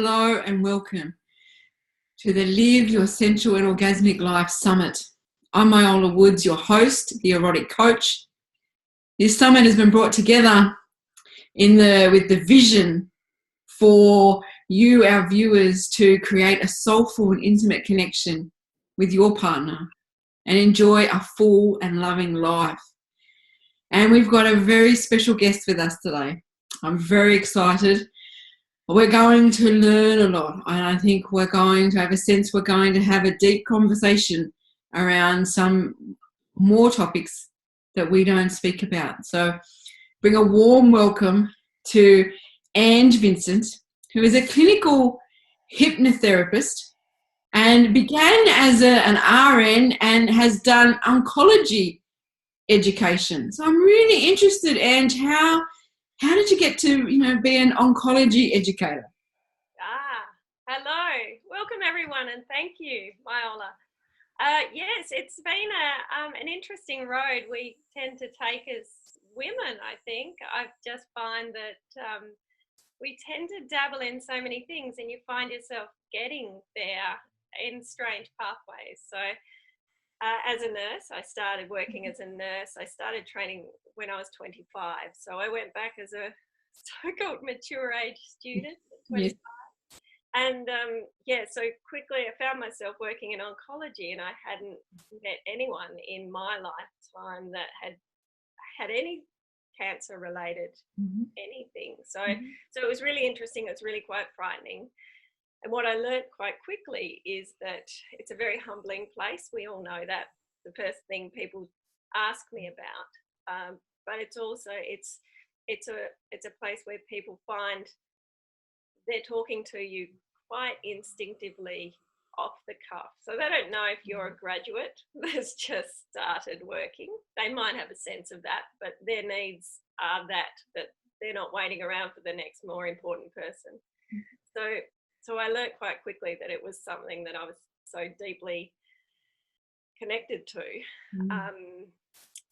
hello and welcome to the Live Your Sensual and Orgasmic Life Summit. I'm Myola Woods, your host, the erotic coach. This summit has been brought together with the vision for you, our viewers, to create a soulful and intimate connection with your partner and enjoy a full and loving life. And we've got a very special guest with us today. I'm very excited. We're going to learn a lot, and I think we're going to have a deep conversation around some more topics that we don't speak about. So bring a warm welcome to Ange Vincent, who is a clinical hypnotherapist and began as an RN and has done oncology education. So I'm really interested, Ange, how did you get to, be an oncology educator? Hello. Welcome, everyone, and thank you, Myola. Yes, it's been an interesting road we tend to take as women, I think. I just find that we tend to dabble in so many things, and you find yourself getting there in strange pathways. So as a nurse, I started working as a nurse. I started training when I was 25. So I went back as a so-called mature age student at 25. Yes. And so quickly I found myself working in oncology, and I hadn't met anyone in my lifetime that had any cancer related anything. So it was really interesting. It was really quite frightening. And what I learned quite quickly is that it's a very humbling place. We all know that, the first thing people ask me about. But it's also it's a place where people find they're talking to you quite instinctively off the cuff. So they don't know if you're a graduate that's just started working. They might have a sense of that, but their needs are that they're not waiting around for the next more important person. So I learned quite quickly that it was something that I was so deeply connected to.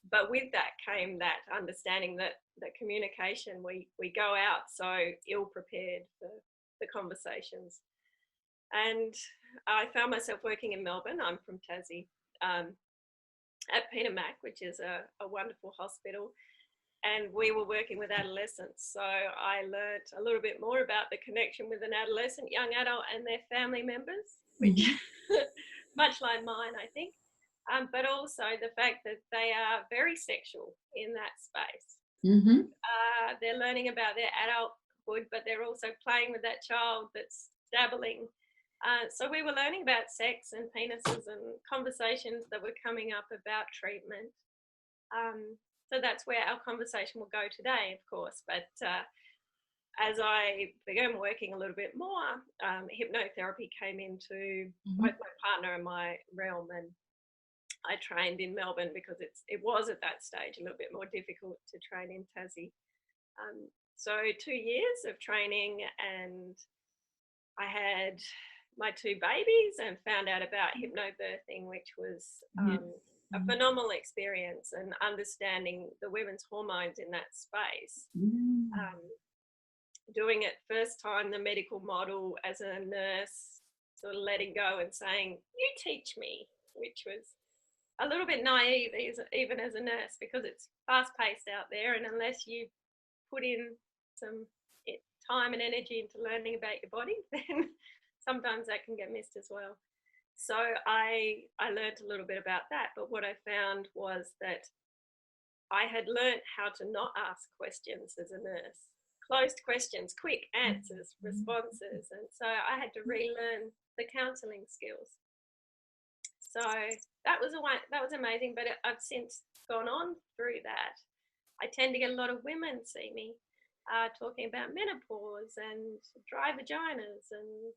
But with that came that understanding that communication, we go out so ill-prepared for the conversations. And I found myself working in Melbourne. I'm from Tassie, at Peter Mac, which is a wonderful hospital. And we were working with adolescents. So I learnt a little bit more about the connection with an adolescent, young adult, and their family members, which much like mine, I think. But also the fact that they are very sexual in that space. They're learning about their adulthood, but they're also playing with that child that's dabbling. So we were learning about sex and penises and conversations that were coming up about treatment. So that's where our conversation will go today, of course. But as I began working a little bit more, hypnotherapy came into both my partner and my realm. And I trained in Melbourne because it was at that stage a little bit more difficult to train in Tassie. So 2 years of training, and I had my 2 babies and found out about hypnobirthing, which was a phenomenal experience, and understanding the women's hormones in that space. Doing it first time, the medical model as a nurse, sort of letting go and saying, you teach me, which was a little bit naive even as a nurse, because it's fast paced out there, and unless you put in some time and energy into learning about your body, then sometimes that can get missed as well. So I learned a little bit about that, but what I found was that I had learned how to not ask questions as a nurse. Closed questions, quick answers, responses, and so I had to relearn the counselling skills. So that was amazing, but I've since gone on through that. I tend to get a lot of women see me talking about menopause and dry vaginas and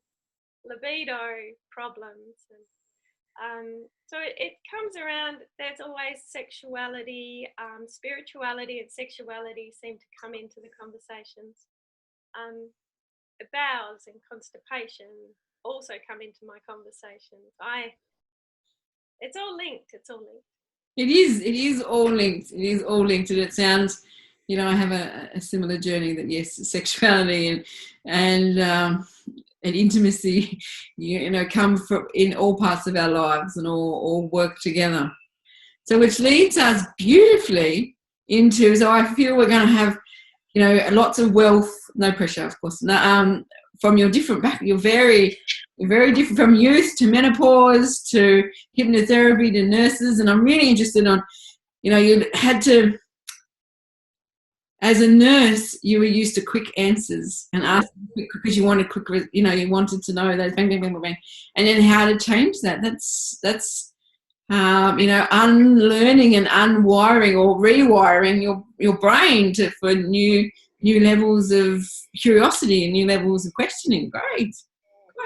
libido problems, and so it comes around. There's always sexuality, spirituality and sexuality seem to come into the conversations. Bowels and constipation also come into my conversations. It's all linked. It is all linked. And it sounds, I have a similar journey, that yes, sexuality and and intimacy, come from in all parts of our lives and all work together. So which leads us beautifully into, so I feel we're going to have, lots of wealth, no pressure, of course, from your different back. You're very different, from youth to menopause to hypnotherapy to nurses. And I'm really interested on, you had to, as a nurse, you were used to quick answers and asking because you wanted you wanted to know those bang, bang, bang, bang, and then how to change that. That's unlearning and unwiring or rewiring your brain for new levels of curiosity and new levels of questioning. Great.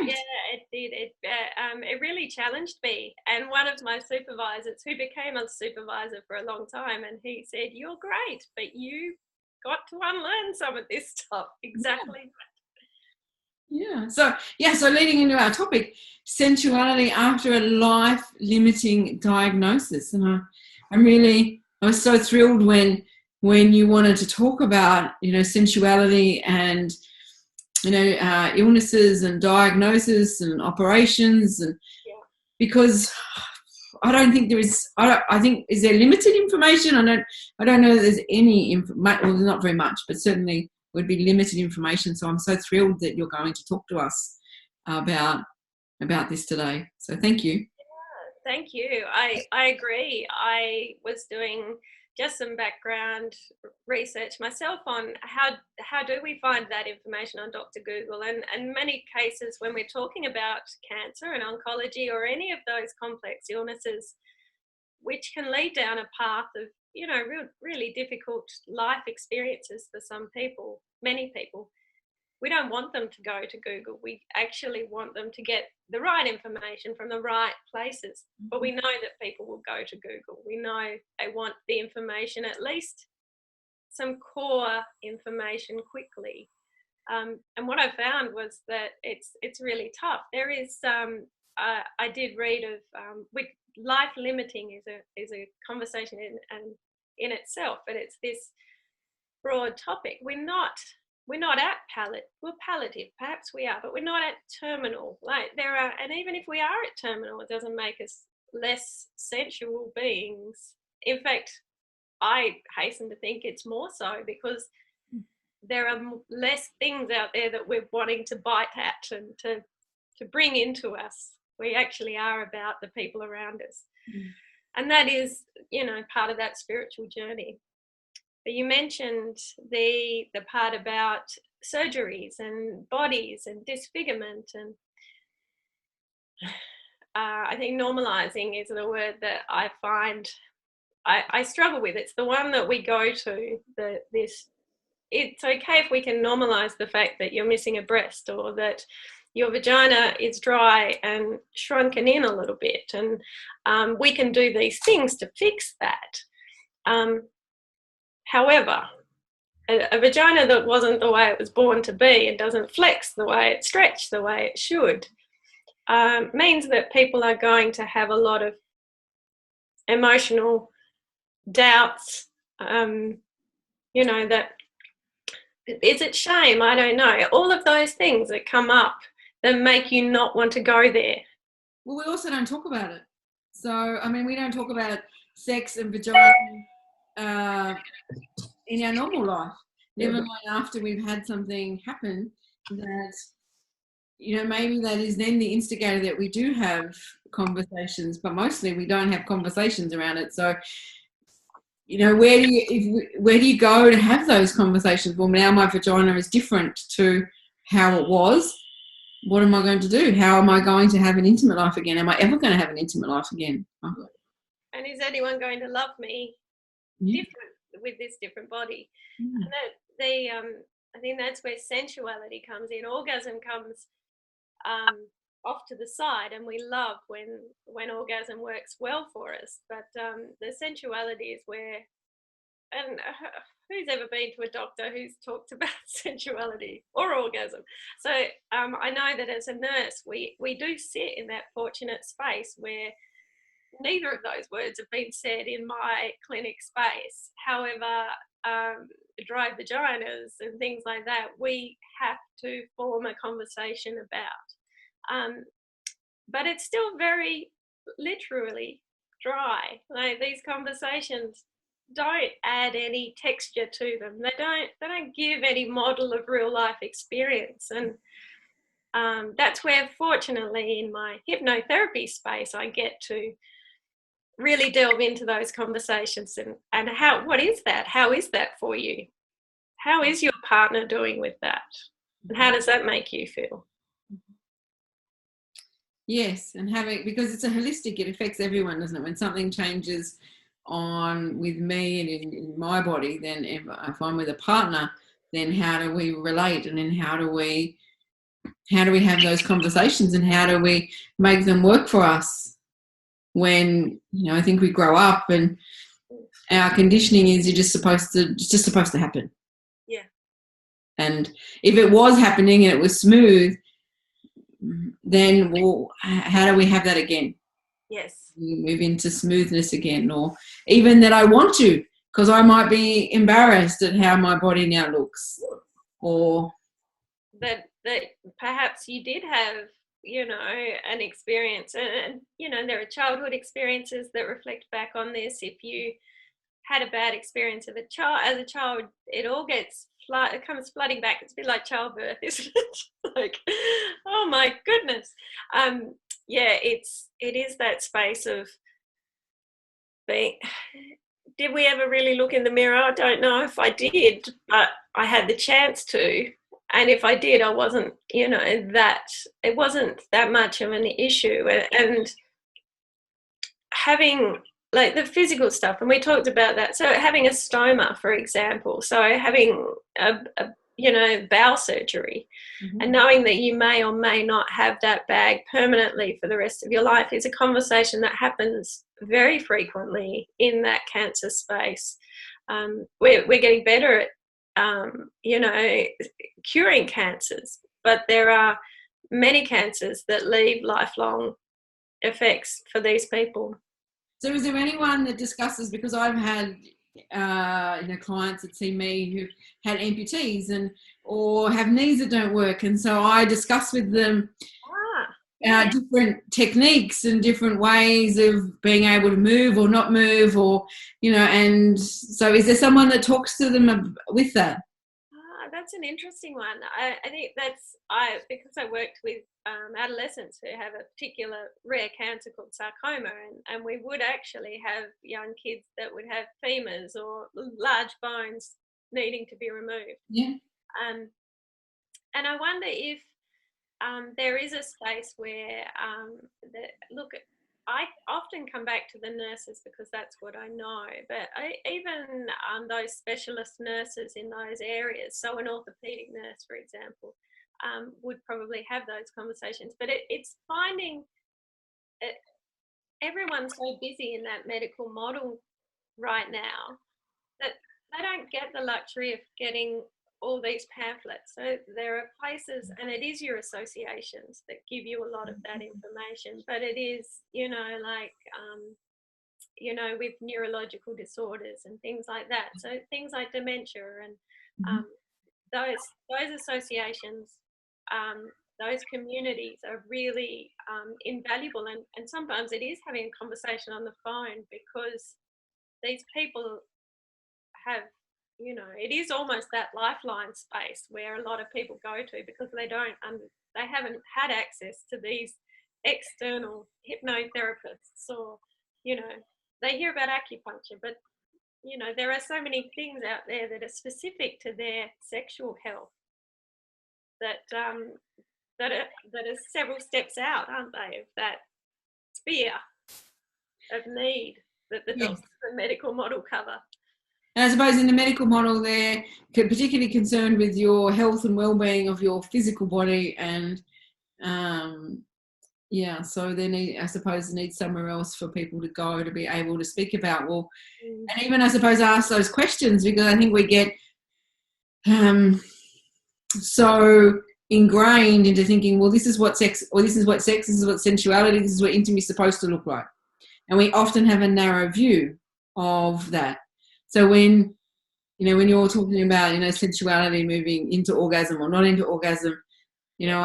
Yeah, it did. It really challenged me. And one of my supervisors, who became a supervisor for a long time, and he said, "You're great, but you got to unlearn some of this stuff." Exactly. Yeah. So leading into our topic, sensuality after a life-limiting diagnosis. And I was so thrilled when you wanted to talk about, sensuality and, illnesses and diagnosis and operations, and because I don't think there is. I think, is there limited information? I don't know that there's any well, not very much, but certainly would be limited information. So I'm so thrilled that you're going to talk to us about this today. So thank you. Yeah, thank you. I agree. I was doing just some background research myself on how do we find that information on Dr. Google, and many cases when we're talking about cancer and oncology or any of those complex illnesses, which can lead down a path of really difficult life experiences for some people, many people. We don't want them to go to Google. We actually want them to get the right information from the right places. But we know that people will go to Google. We know they want the information, at least some core information, quickly. And what I found was that it's really tough. There is I did read of with life limiting is a conversation in itself, but it's this broad topic. We're not at palliative, perhaps we are, but we're not at terminal. Like there are, and even if we are at terminal, it doesn't make us less sensual beings. In fact, I hasten to think it's more so, because there are less things out there that we're wanting to bite at and to bring into us. We actually are about the people around us. And that is, part of that spiritual journey. But you mentioned the part about surgeries and bodies and disfigurement, and I think normalizing is the word that I find I struggle with. It's the one that we go to, it's okay if we can normalize the fact that you're missing a breast, or that your vagina is dry and shrunken in a little bit, and we can do these things to fix that. However, a vagina that wasn't the way it was born to be and doesn't flex the way it stretched the way it should means that people are going to have a lot of emotional doubts. That is it shame? I don't know. All of those things that come up that make you not want to go there. Well, we also don't talk about it. So, we don't talk about sex and vagina in our normal life. Never mind after we've had something happen that, maybe that is then the instigator that we do have conversations, but mostly we don't have conversations around it. So, where do you go to have those conversations? Well, now my vagina is different to how it was. What am I going to do? How am I going to have an intimate life again? Am I ever going to have an intimate life again? And is anyone going to love me different with this different body? And I think that's where sensuality comes in. Orgasm comes off to the side, and we love when orgasm works well for us. But the sensuality is where, and who's ever been to a doctor who's talked about sensuality or orgasm? So I know that as a nurse, we do sit in that fortunate space where neither of those words have been said in my clinic space. However, dry vaginas and things like that, we have to form a conversation about. But it's still very literally dry. Like, these conversations don't add any texture to them. They don't give any model of real life experience. And that's where, fortunately, in my hypnotherapy space, I get to really delve into those conversations and what is that? How is that for you? How is your partner doing with that? And how does that make you feel? Yes, and because it's a holistic, it affects everyone, doesn't it? When something changes with me and in my body, then if I'm with a partner, then how do we relate, and then how do we have those conversations, and how do we make them work for us? When, I think we grow up and our conditioning is it's just supposed to happen. Yeah. And if it was happening and it was smooth, then how do we have that again? Yes. We move into smoothness again, or even that I want to, because I might be embarrassed at how my body now looks, or that perhaps you did have, an experience, and there are childhood experiences that reflect back on this. If you had a bad experience as a child, it all it comes flooding back. It's a bit like childbirth, isn't it? Like, oh my goodness. It is that space of being. Did we ever really look in the mirror? I don't know if I did, but I had the chance to. And if I did, I wasn't, it wasn't that much of an issue. And having, like, the physical stuff, and we talked about that. So having a stoma, for example, so having bowel surgery, mm-hmm. and knowing that you may or may not have that bag permanently for the rest of your life is a conversation that happens very frequently in that cancer space. We're getting better at curing cancers, but there are many cancers that leave lifelong effects for these people. So is there anyone that discusses, because I've had clients that see me who've had amputees or have knees that don't work, and so I discuss with them different techniques and different ways of being able to move or not move, or and so is there someone that talks to them with that? That's an interesting one. I think because I worked with adolescents who have a particular rare cancer called sarcoma, and we would actually have young kids that would have femurs or large bones needing to be removed. Yeah. And I wonder if there is a space where I often come back to the nurses because that's what I know, but even those specialist nurses in those areas, so an orthopedic nurse, for example, would probably have those conversations. But it's finding everyone's so busy in that medical model right now that they don't get the luxury of getting all these pamphlets. So there are places, and it is your associations that give you a lot of that information, but it is, with neurological disorders and things like that. So things like dementia and those associations, those communities are really invaluable. And sometimes it is having a conversation on the phone, because these people have, it is almost that lifeline space where a lot of people go to, because they haven't had access to these external hypnotherapists, or, they hear about acupuncture, but, there are so many things out there that are specific to their sexual health that are several steps out, aren't they, of that sphere of need that the medical model cover. And I suppose in the medical model, they're particularly concerned with your health and well-being of your physical body, and so they need somewhere else for people to go to be able to speak about. Well, and even I suppose ask those questions, because I think we get so ingrained into thinking, well, this is what sex, or this is what sex, this is what sensuality, this is what intimacy is supposed to look like, and we often have a narrow view of that. So when you know, when you're talking about, you know, sensuality moving into orgasm or not into orgasm, you know,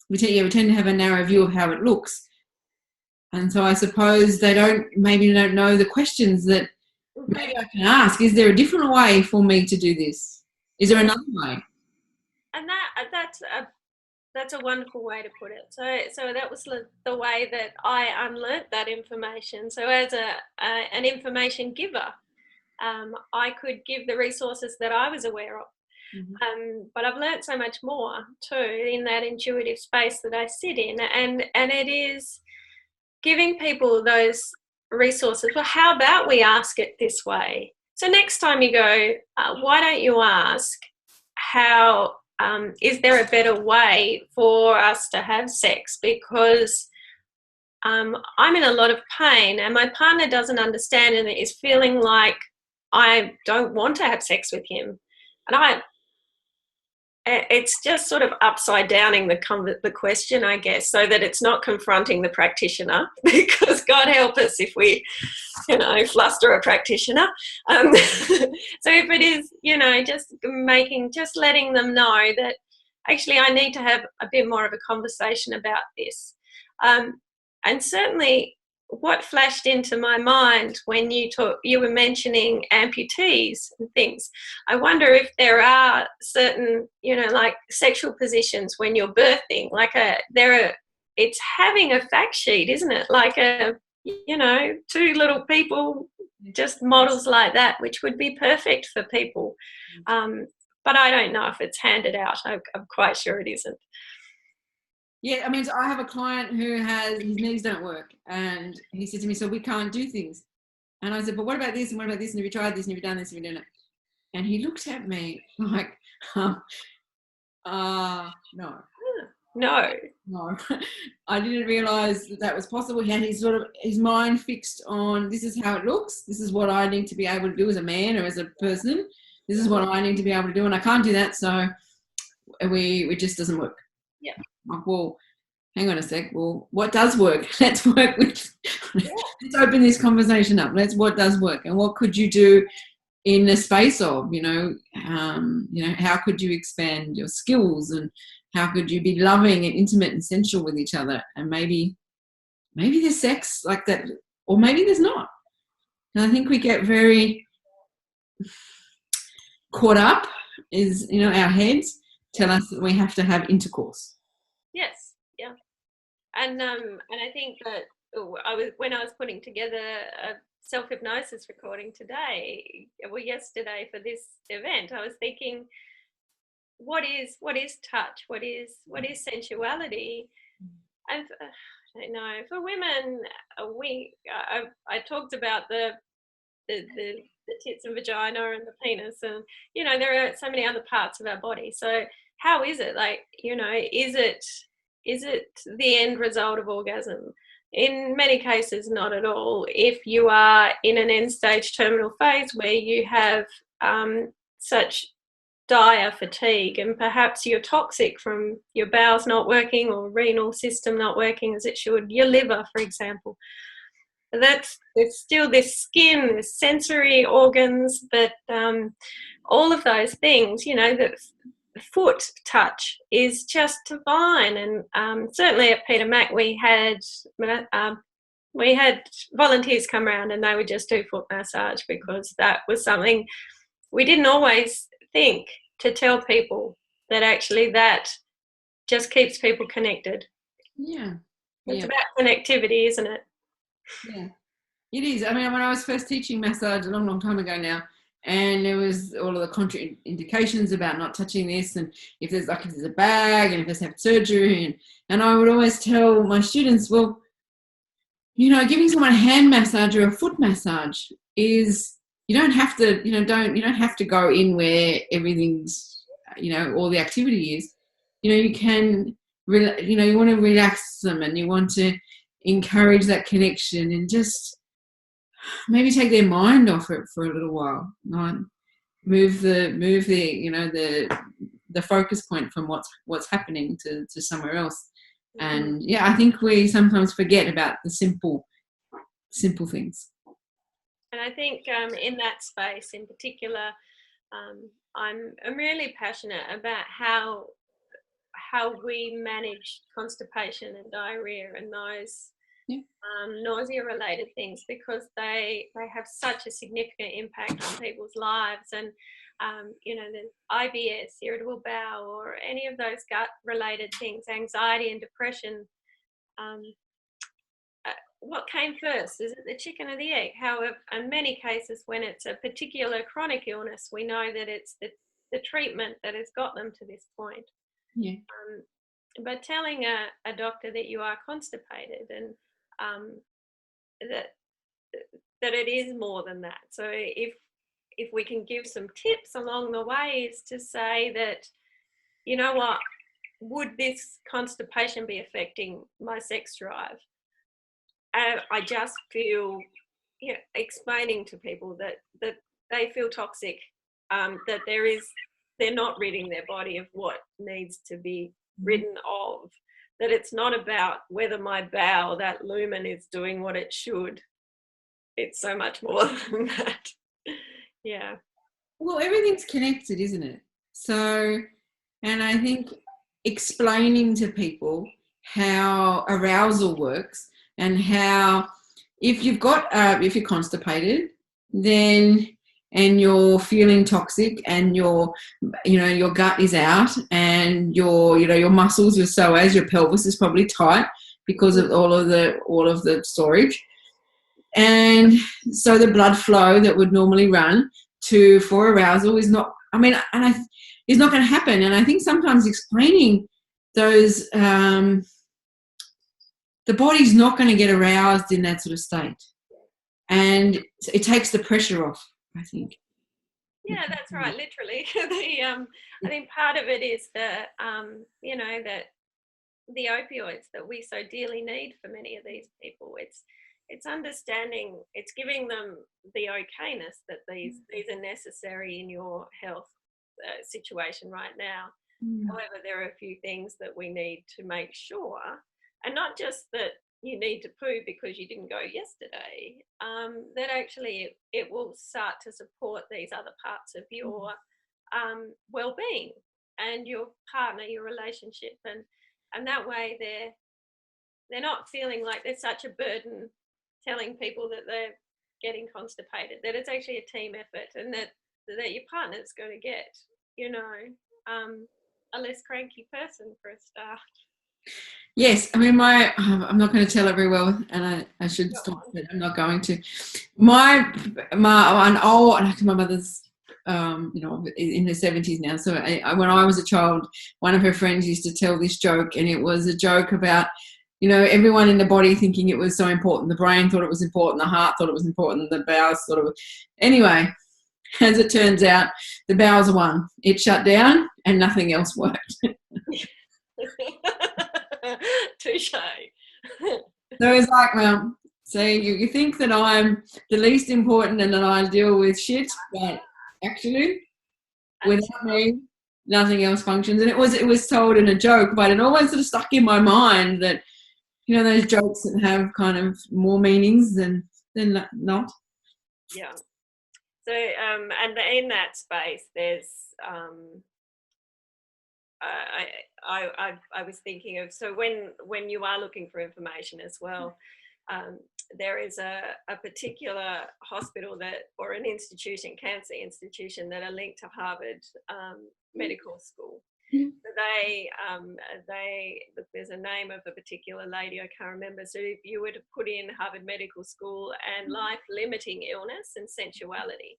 we tend to have a narrow view of how it looks. And so I suppose they don't know the questions that maybe I can ask. Is there a different way for me to do this? Is there another way? And that's a wonderful way to put it. So that was the way that I unlearnt that information. So as an information giver, I could give the resources that I was aware of. But I've learnt so much more too in that intuitive space that I sit in, and it is giving people those resources. Well, how about we ask it this way? So next time you go, why don't you ask, how is there a better way for us to have sex? Because I'm in a lot of pain and my partner doesn't understand and is feeling like I don't want to have sex with him. And it's just sort of upside downing the question, I guess, so that it's not confronting the practitioner, because God help us if we, you know, fluster a practitioner. So if it is, you know, just letting them know that actually I need to have a bit more of a conversation about this. And certainly what flashed into my mind when you were mentioning amputees and things, I wonder if there are certain, you know, like sexual positions when you're birthing, like it's having a fact sheet, isn't it? Like you know, two little people, just models like that, which would be perfect for people. But I don't know if it's handed out. I'm quite sure it isn't. Yeah, I mean, so I have a client who his knees don't work, and he said to me, so we can't do things. And I said, but what about this, and what about this, and have you tried this, and have you done this, and have you done it? And he looked at me like, no. No. I didn't realise that was possible. He had his mind fixed on, this is how it looks, this is what I need to be able to do as a man or as a person, this is what I need to be able to do, and I can't do that, so it just doesn't work. Yeah. Like, well, hang on a sec. Well, what does work? Let's work with. Let's open this conversation up. What does work, and what could you do in the space of, you know, how could you expand your skills, and how could you be loving and intimate and sensual with each other, and maybe there's sex like that, or maybe there's not. And I think we get very caught up. Our heads tell us that we have to have intercourse. Yes, yeah, and I think that when I was putting together a self-hypnosis recording yesterday for this event, I was thinking, what is touch? What is sensuality? And I don't know, for women, I talked about the tits and vagina and the penis, and you know, there are so many other parts of our body. So how is it, like, you know, is it the end result of orgasm? In many cases, not at all. If you are in an end stage terminal phase where you have such dire fatigue, and perhaps you're toxic from your bowels not working or renal system not working as it should, your liver, for example, there's still this skin, this sensory organs, but all of those things, you know, that foot touch is just divine. And certainly at Peter Mac we had volunteers come around and they would just do foot massage, because that was something we didn't always think to tell people, that actually that just keeps people connected. Yeah. It's about connectivity, isn't it? Yeah, it is. I mean, when I was first teaching massage a long, long time ago now, and there was all of the contraindications about not touching this, and if there's a bag, and if there's have surgery, and I would always tell my students, well, you know, giving someone a hand massage or a foot massage is, you don't have to, you don't have to go in where everything's, you know, all the activity is. You know, you can, you want to relax them, and you want to encourage that connection, and just maybe take their mind off it for a little while. Right? Move the you know, the focus point from what's happening to somewhere else. And yeah, I think we sometimes forget about the simple things. And I think in that space in particular, I'm really passionate about how we manage constipation and diarrhea and those nausea related things, because they have such a significant impact on people's lives. And you know, the IBS, irritable bowel, or any of those gut related things, anxiety and depression, what came first? Is it the chicken or the egg? However, in many cases, when it's a particular chronic illness, we know that it's the treatment that has got them to this point. Yeah. But telling a doctor that you are constipated, and that it is more than that. So if we can give some tips along the way, is to say that, you know what, would this constipation be affecting my sex drive? And I just feel, you know, explaining to people that they feel toxic, that they're not ridding their body of what needs to be ridden of, that it's not about whether my bowel, that lumen, is doing what it should. It's so much more than that. Yeah. Well, everything's connected, isn't it? So, and I think explaining to people how arousal works, and how if you're constipated, then, and you're feeling toxic, and your gut is out, and your muscles are your pelvis is probably tight because of all of the storage, and so the blood flow that would normally run for arousal is not going to happen. And I think sometimes explaining those, the body's not going to get aroused in that sort of state, and it takes the pressure off, I think. Yeah, that's right. Literally, I think part of it is that that the opioids that we so dearly need for many of these people. It's understanding. It's giving them the okayness that these are necessary in your health situation right now. However, there are a few things that we need to make sure. And not just that you need to poo because you didn't go yesterday, that actually it will start to support these other parts of your well-being and your partner, your relationship. And that way they're not feeling like there's such a burden telling people that they're getting constipated, that it's actually a team effort, and that your partner's going to get, a less cranky person for a start. Yes, I mean, I'm not going to tell it very well, and I should stop, but I'm not going to. My mother's, in her 70s now. So when I was a child, one of her friends used to tell this joke, and it was a joke about, everyone in the body thinking it was so important. The brain thought it was important, the heart thought it was important, the bowels thought it was. Anyway, as it turns out, the bowels won. It shut down, and nothing else worked. Touche. So it's like, well, so you think that I'm the least important and that I deal with shit, but actually, without me, nothing else functions. And it was told in a joke, but it always sort of stuck in my mind that, those jokes that have kind of more meanings than not. Yeah. So, and in that space, there's, I was thinking of, so when you are looking for information as well, there is a particular hospital or an institution, cancer institution, that are linked to Harvard Medical School. So there's a name of a particular lady, I can't remember. So if you were to put in Harvard Medical School and life-limiting illness and sensuality,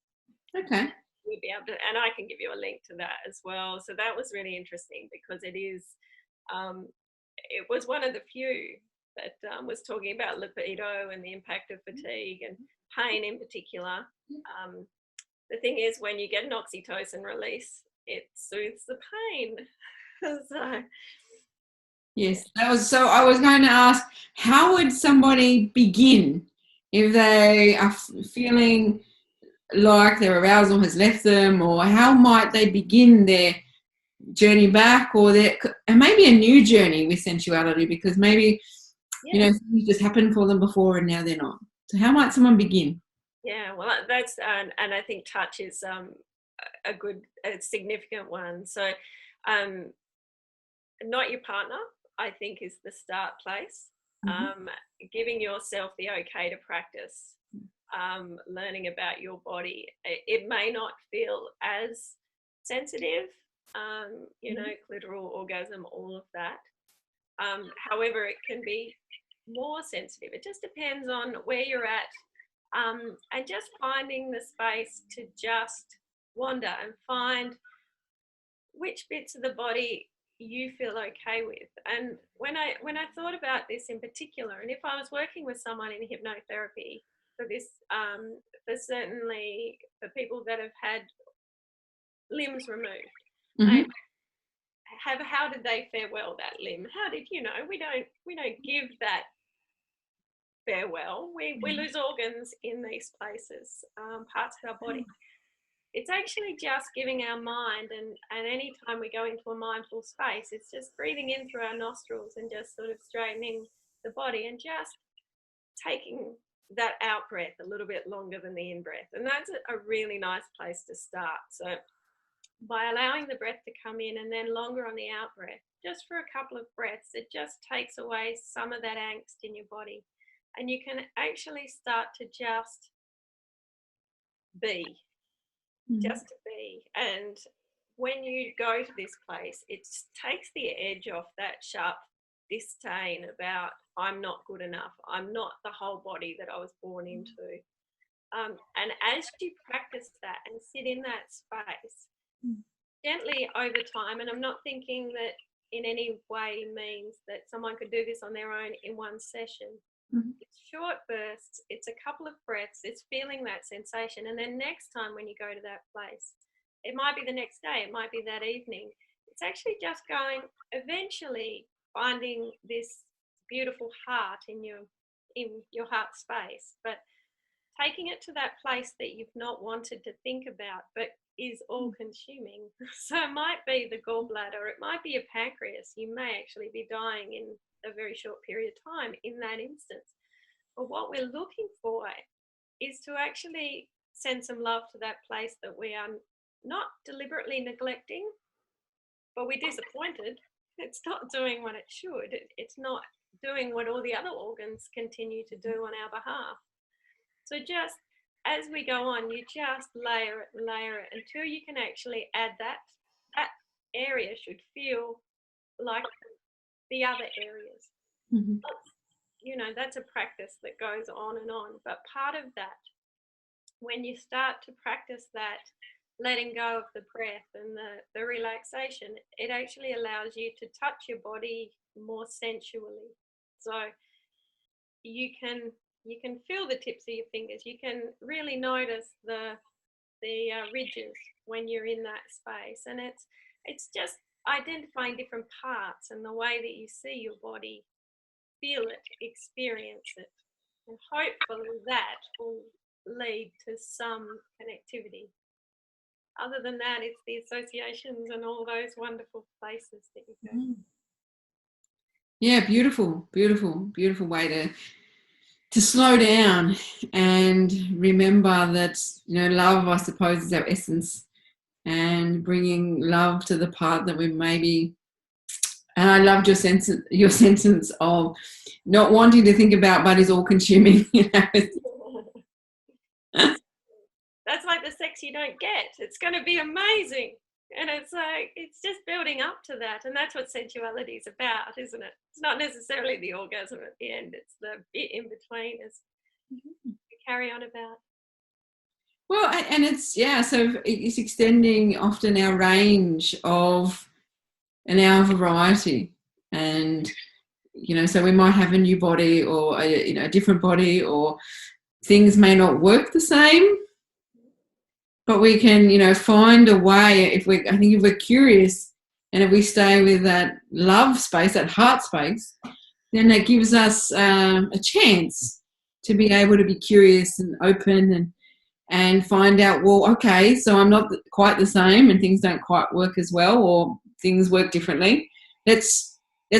okay, you'd be able to, and I can give you a link to that as well. So that was really interesting, because it was one of the few that was talking about libido and the impact of fatigue and pain in particular. The thing is, when you get an oxytocin release, it soothes the pain. So, yes, that was. So I was going to ask, how would somebody begin if they are feeling like their arousal has left them, or how might they begin their journey back, or and maybe a new journey with sensuality, because maybe things just happened for them before and now they're not. So how might someone begin? Yeah, well, that's and I think touch is a significant one. So, um, not your partner, I think, is the start place. Mm-hmm. Giving yourself the okay to practice, learning about your body. It may not feel as sensitive, you know, clitoral orgasm, all of that. However, it can be more sensitive. It just depends on where you're at, and just finding the space to just wander and find which bits of the body you feel okay with. And when I thought about this in particular, and if I was working with someone in hypnotherapy for this, for certainly for people that have had limbs removed, Mm-hmm. and have how did they farewell that limb? How did, you know, we don't give that farewell. We lose organs in these places, parts of our body. It's actually just giving our mind, and any time we go into a mindful space, it's just breathing in through our nostrils and just sort of straightening the body and just taking that out breath a little bit longer than the in breath. And that's a really nice place to start. So by allowing the breath to come in and then longer on the out breath, just for a couple of breaths, it just takes away some of that angst in your body. And you can actually start to just be, just to be. And when you go to this place, it takes the edge off that sharp disdain about I'm not good enough, I'm not the whole body that I was born into. And as you practice that and sit in that space, gently over time, and I'm not thinking that in any way means that someone could do this on their own in one session. It's short bursts, it's a couple of breaths, it's feeling that sensation, and then next time when you go to that place, it might be the next day, it might be that evening, it's actually just going, eventually finding this beautiful heart in your heart space, but taking it to that place that you've not wanted to think about but is all consuming. So it might be the gallbladder, it might be a pancreas, you may actually be dying in a very short period of time in that instance. But what we're looking for is to actually send some love to that place that we are not deliberately neglecting, but we're disappointed. It's not doing what it should. It's not doing what all the other organs continue to do on our behalf. So just as we go on, you just layer it until you can actually add that area should feel like the other areas. You know, that's a practice that goes on and on. But part of that, when you start to practice that letting go of the breath and the relaxation, it actually allows you to touch your body more sensually. So you can feel the tips of your fingers. You can really notice the ridges when you're in that space, and it's just identifying different parts and the way that you see your body, feel it, experience it, and hopefully that will lead to some connectivity. Other than that, it's the associations and all those wonderful places that you go. Yeah, beautiful way to slow down and remember that, you know, love, I suppose, is our essence, and bringing love to the part that we maybe. And I loved your sentence of not wanting to think about, but is all consuming. You know? That's like the sex you don't get. It's going to be amazing. And it's like, it's just building up to that. And that's what sensuality is about, isn't it? It's not necessarily the orgasm at the end. It's the bit in between as you carry on about. Well, and it's, yeah, so it's extending often our range of and our variety. And, you know, so we might have a new body or a different body, or things may not work the same, but we can, you know, find a way. If we're curious, and if we stay with that love space, that heart space, then that gives us a chance to be able to be curious and open and find out, well, okay, so I'm not quite the same and things don't quite work as well, or things work differently. Let's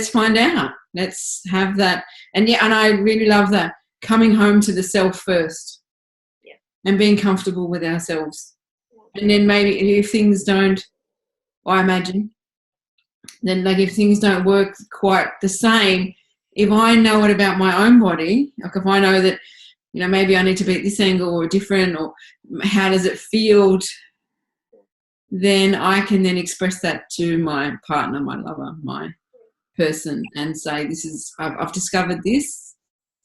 find out. Let's have that. And yeah, and I really love that, coming home to the self first. Yeah. and being comfortable with ourselves. And then maybe if things don't, I imagine, then like if things don't work quite the same, if I know it about my own body, like if I know that, maybe I need to be at this angle or different, or how does it feel, then I can then express that to my partner, my lover, my person, and say, I've discovered this,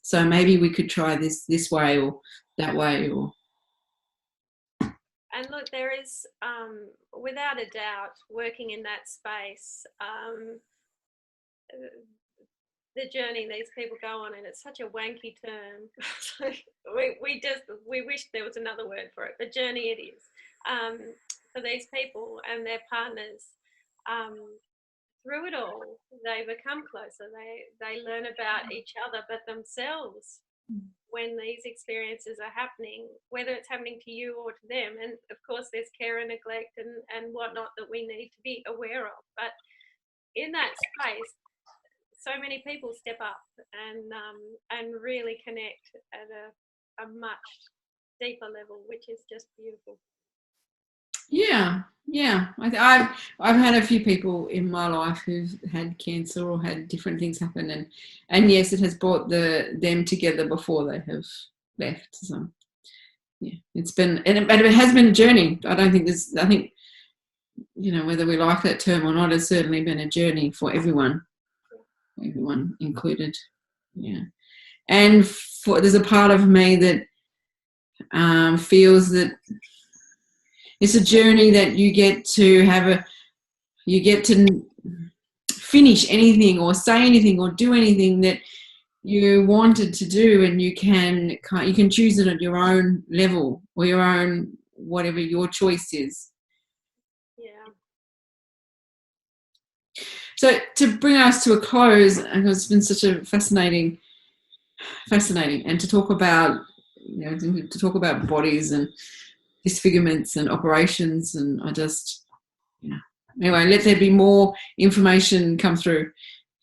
so maybe we could try this way or that way. And look, there is, without a doubt, working in that space, the journey these people go on, and it's such a wanky term. we wish there was another word for it, but journey it is, for these people and their partners. Through it all, they become closer. They learn about each other, but themselves, when these experiences are happening, whether it's happening to you or to them. And of course, there's care and neglect and whatnot that we need to be aware of. But in that space, so many people step up and really connect at a much deeper level, which is just beautiful. Yeah. I've had a few people in my life who've had cancer or had different things happen, and yes, it has brought them together before they have left. So yeah, it's been, and it has been a journey. I think whether we like that term or not, it's certainly been a journey for everyone included. Yeah, and there's a part of me that feels that it's a journey that you get to finish anything or say anything or do anything that you wanted to do, and you can choose it at your own level or your own, whatever your choice is. Yeah. So to bring us to a close, because it's been such a fascinating, and to talk about bodies and disfigurements and operations, and I just, anyway, let there be more information come through.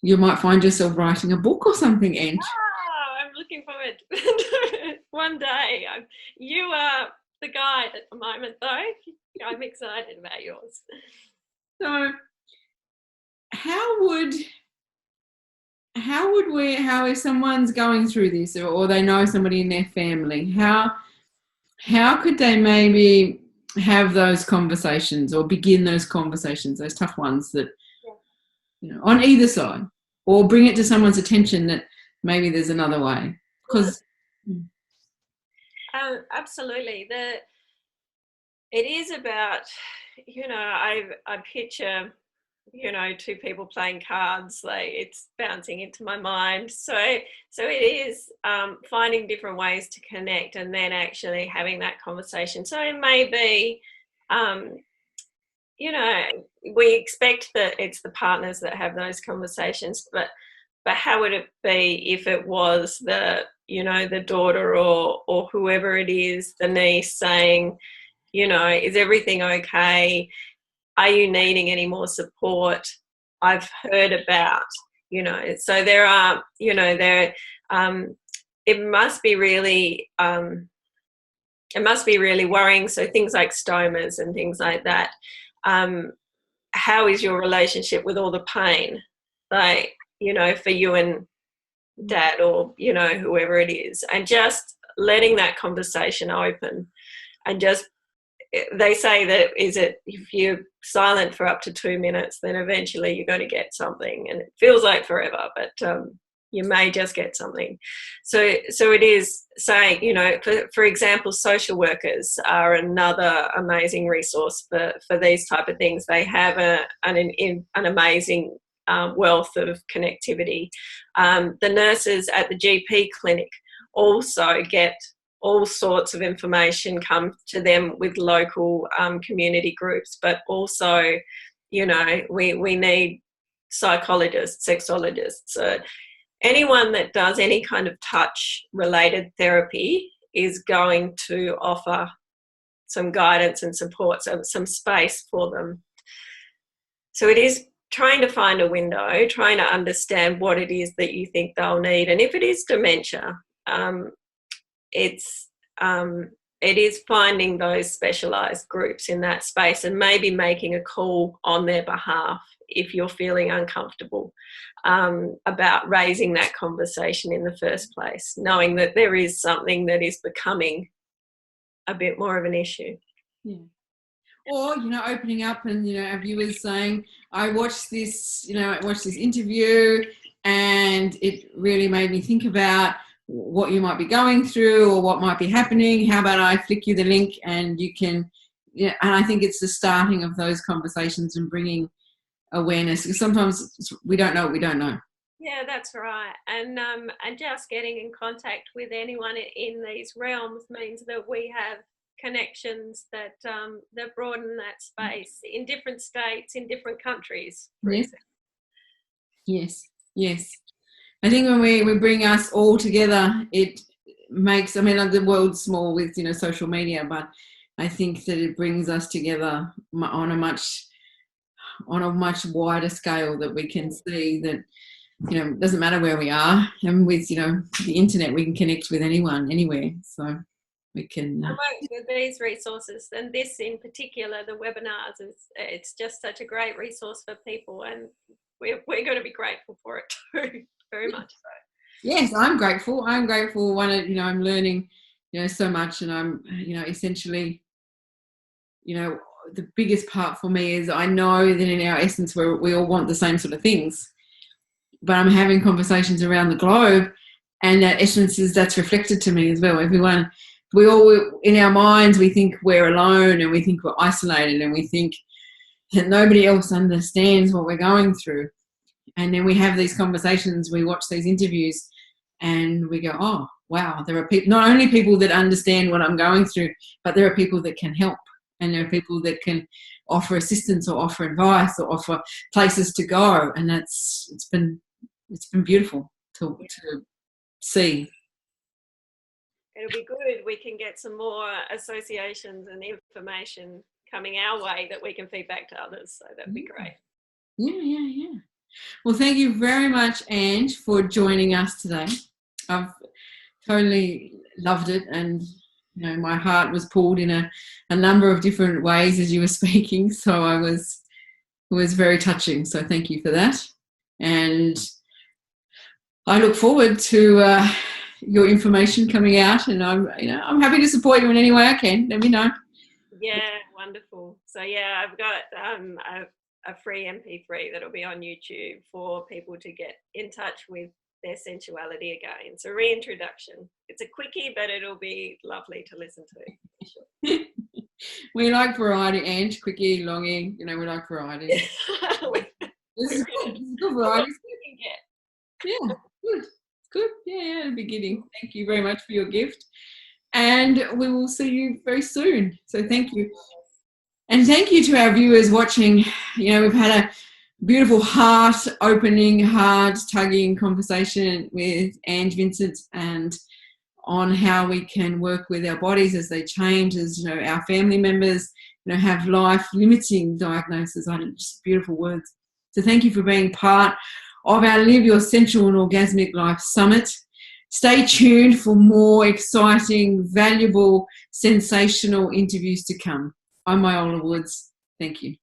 You might find yourself writing a book or something, Ange. I'm looking forward. One day. You are the guide at the moment, though. I'm excited about yours. So how if someone's going through this, or they know somebody in their family, how could they maybe have those conversations or begin those conversations, those tough ones that, on either side, or bring it to someone's attention that maybe there's another way? Because absolutely, it is about, I picture, two people playing cards, like it's bouncing into my mind. So it is finding different ways to connect and then actually having that conversation. So it may be, we expect that it's the partners that have those conversations, but how would it be if it was the daughter or whoever it is, the niece, saying, is everything okay? Are you needing any more support? I've heard about, so there are, it must be really worrying. So things like stomas and things like that. How is your relationship with all the pain? Like, for you and dad, or, whoever it is, and just letting that conversation open. And just, they say that if you're silent for up to 2 minutes, then eventually you're going to get something, and it feels like forever, but you may just get something. So it is saying, for example, social workers are another amazing resource for these type of things. They have an amazing wealth of connectivity. The nurses at the GP clinic also get all sorts of information come to them with local community groups, but also, we need psychologists, sexologists, anyone that does any kind of touch-related therapy is going to offer some guidance and support, some space for them. So it is trying to find a window, trying to understand what it is that you think they'll need. And if it is dementia, it's it is finding those specialised groups in that space and maybe making a call on their behalf if you're feeling uncomfortable about raising that conversation in the first place, knowing that there is something that is becoming a bit more of an issue. Yeah. Or, opening up and, our viewers saying, I watched this interview and it really made me think about what you might be going through or what might be happening. How about I flick you the link and you can, and I think it's the starting of those conversations and bringing awareness, because sometimes we don't know what we don't know. Yeah, that's right. And just getting in contact with anyone in these realms means that we have connections that broaden that space in different states, in different countries. Yes. I think when we bring us all together, it makes, the world's small with, social media, but I think that it brings us together on a much wider scale, that we can see that, it doesn't matter where we are. And with, the internet, we can connect with anyone, anywhere. So we can with these resources, and this in particular, the webinars, it's just such a great resource for people, and we're going to be grateful for it too, very much so. Yes, I'm grateful. I'm learning, so much, and I'm, essentially, the biggest part for me is I know that in our essence we all want the same sort of things, but I'm having conversations around the globe, and that essence that's reflected to me as well. Everyone, we all, in our minds, we think we're alone and we think we're isolated and we think that nobody else understands what we're going through. And then we have these conversations, we watch these interviews and we go, oh, wow, there are people, not only people that understand what I'm going through, but there are people that can help, and there are people that can offer assistance or offer advice or offer places to go. And it's been beautiful to see. It'll be good. We can get some more associations and information coming our way that we can feed back to others. So that'd be great. Yeah. Well, thank you very much, Ange, for joining us today. I've totally loved it, and my heart was pulled in a number of different ways as you were speaking. So it was very touching. So thank you for that, and I look forward to your information coming out, and I'm happy to support you in any way I can. Let me know. Yeah, wonderful. So yeah, I've got a free MP3 that'll be on YouTube for people to get in touch with their sensuality again. It's a reintroduction. It's a quickie, but it'll be lovely to listen to. Sure. We like variety, Ange. Quickie, longy. We like variety. This is good variety. Yeah, good. Good. Yeah, the beginning. Thank you very much for your gift. And we will see you very soon. So thank you. And thank you to our viewers watching. We've had a beautiful heart-opening, heart-tugging conversation with Ange, Vincent, and on how we can work with our bodies as they change, as our family members have life-limiting diagnoses. Just beautiful words. So thank you for being part of our Live Your Sensual and Orgasmic Life Summit. Stay tuned for more exciting, valuable, sensational interviews to come. I'm Myola Woods. Thank you.